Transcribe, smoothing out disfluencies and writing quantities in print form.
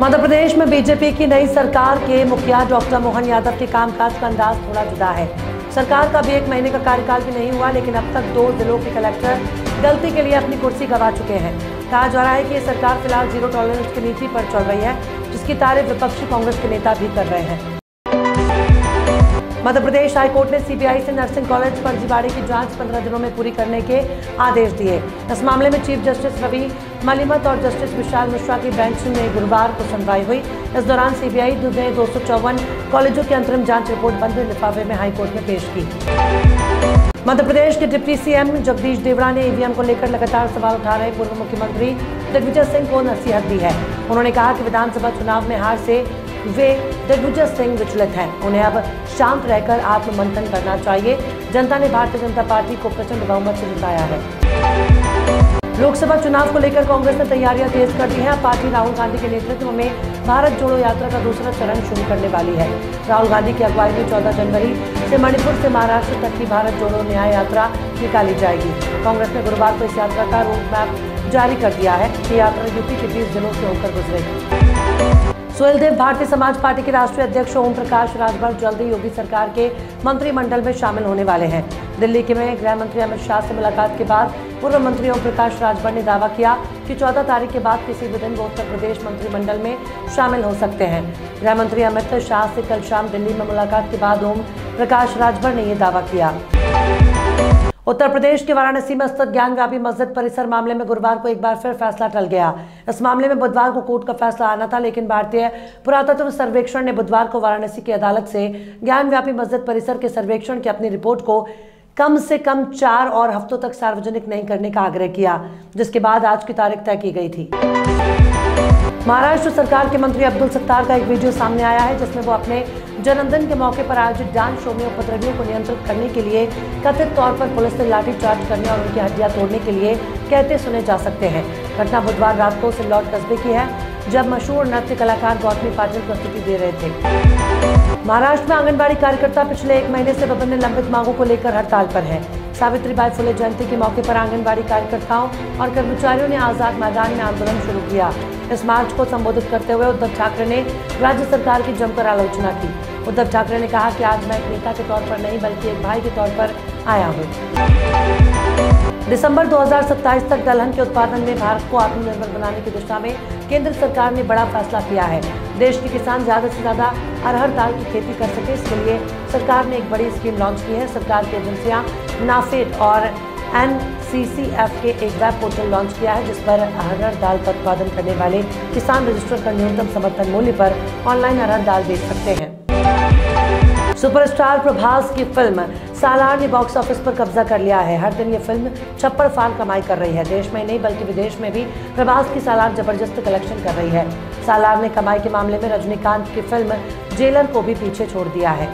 मध्य प्रदेश में बीजेपी की नई सरकार के मुखिया डॉक्टर मोहन यादव के कामकाज का अंदाज थोड़ा जुदा है। सरकार का भी 1 महीने का कार्यकाल भी नहीं हुआ, लेकिन अब तक 2 जिलों के कलेक्टर गलती के लिए अपनी कुर्सी गंवा चुके हैं। कहा जा रहा है कि ये सरकार फिलहाल जीरो टॉलरेंस की नीति पर चल रही है, जिसकी तारीफ विपक्षी कांग्रेस के नेता भी कर रहे हैं। मध्य प्रदेश हाईकोर्ट ने सीबीआई से नर्सिंग कॉलेज फर्जीवाड़े की जांच 15 दिनों में पूरी करने के आदेश दिए। इस मामले में चीफ जस्टिस रवि मलिमत और जस्टिस विशाल मिश्रा की बेंच में गुरुवार को सुनवाई हुई। इस दौरान सीबीआई ने 254 कॉलेजों की अंतरिम जांच रिपोर्ट बंद लिफाफे में हाईकोर्ट में पेश की। मध्य प्रदेश के डिप्टी सीएम जगदीश देवड़ा ने ईवीएम को लेकर लगातार सवाल उठा रहे पूर्व मुख्यमंत्री दिग्विजय सिंह को नसीहत दी है। उन्होंने कहा कि विधानसभा चुनाव में हार से वे दिग्विजय सिंह विचलित हैं। उन्हें अब शांत रहकर आत्ममंथन करना चाहिए। जनता ने भारतीय जनता पार्टी को प्रचंड बहुमत से जिताया है। लोकसभा चुनाव को लेकर कांग्रेस ने तैयारियां तेज कर दी हैं। अब पार्टी राहुल गांधी के नेतृत्व में भारत जोड़ो यात्रा का दूसरा चरण शुरू करने वाली है। राहुल गांधी की अगुवाई में 14 जनवरी से मणिपुर से महाराष्ट्र तक की भारत जोड़ो न्याय यात्रा निकाली जाएगी। कांग्रेस ने गुरुवार को इस यात्रा का रोड मैप जारी कर दिया है। ये यात्रा यूपी के 20 जिलों से होकर गुजरेगी। सुहेलदेव भारतीय समाज पार्टी के राष्ट्रीय अध्यक्ष ओम प्रकाश राजभर जल्द ही योगी सरकार के मंत्रिमंडल में शामिल होने वाले हैं। दिल्ली में गृह मंत्री अमित शाह से मुलाकात के बाद पूर्व मंत्री ओम प्रकाश राजभर ने दावा किया कि 14 तारीख के बाद किसी भी दिन वो उत्तर प्रदेश मंत्रिमंडल में शामिल हो सकते हैं। गृह मंत्री अमित शाह से कल शाम दिल्ली में मुलाकात के बाद ओम प्रकाश राजभर ने यह दावा किया। उत्तर प्रदेश के वाराणसी में स्थित ज्ञानव्यापी मस्जिद परिसर मामले में गुरुवार को एक बार फिर फैसला टल गया। इस मामले में बुधवार को कोर्ट का फैसला आना था, लेकिन भारतीय पुरातत्व सर्वेक्षण ने बुधवार को वाराणसी की अदालत से ज्ञानव्यापी मस्जिद परिसर के सर्वेक्षण की अपनी रिपोर्ट को कम से कम 4 और हफ्तों तक सार्वजनिक नहीं करने का आग्रह किया, जिसके बाद आज की तारीख तय की गई थी। महाराष्ट्र सरकार के मंत्री अब्दुल सत्तार का एक वीडियो सामने आया है, जिसमें वो अपने जन्मदिन के मौके पर आयोजित डांस शो में उपद्रवियों को नियंत्रित करने के लिए कथित तौर पर पुलिस से लाठीचार्ज करने और उनकी हड्डियां तोड़ने के लिए कहते सुने जा सकते हैं। घटना बुधवार रात को सिल्लौट कस्बे की है, जब मशहूर नृत्य कलाकार गौतमी पाटिल प्रस्तुति दे रहे थे। महाराष्ट्र में आंगनबाड़ी कार्यकर्ता पिछले 1 महीने से विभिन्न लंबित मांगों को लेकर हड़ताल पर हैं। सावित्रीबाई फुले जयंती के मौके पर आंगनबाड़ी कार्यकर्ताओं और कर्मचारियों ने आजाद मैदान में आंदोलन शुरू किया। इस मार्च को संबोधित करते हुए उद्धव ठाकरे ने राज्य सरकार की जमकर आलोचना की। उद्धव ठाकरे ने कहा कि आज मैं एक नेता के तौर पर नहीं बल्कि एक भाई के तौर पर आया हूँ। दिसंबर 2027 तक दलहन के उत्पादन में भारत को आत्मनिर्भर बनाने की दिशा में केंद्र सरकार ने बड़ा फैसला किया है। देश के किसान ज्यादा से ज्यादा अरहर दाल की खेती कर सके, इसके लिए सरकार ने एक बड़ी स्कीम लॉन्च की है। सरकार की एजेंसियां नाफेड और NCCF के एक वेब पोर्टल लॉन्च किया है, जिस पर अरहर दाल का उत्पादन करने वाले किसान रजिस्टर कर न्यूनतम समर्थन मूल्य पर ऑनलाइन अरहर दाल बेच सकते हैं। सुपरस्टार प्रभास की फिल्म सालार ने बॉक्स ऑफिस पर कब्जा कर लिया है। हर दिन ये फिल्म छप्पड़ फाड़ कमाई कर रही है। देश में नहीं बल्कि विदेश में भी प्रभास की सालार जबरदस्त कलेक्शन कर रही है। सालार ने कमाई के मामले में रजनीकांत की फिल्म जेलर को भी पीछे छोड़ दिया है।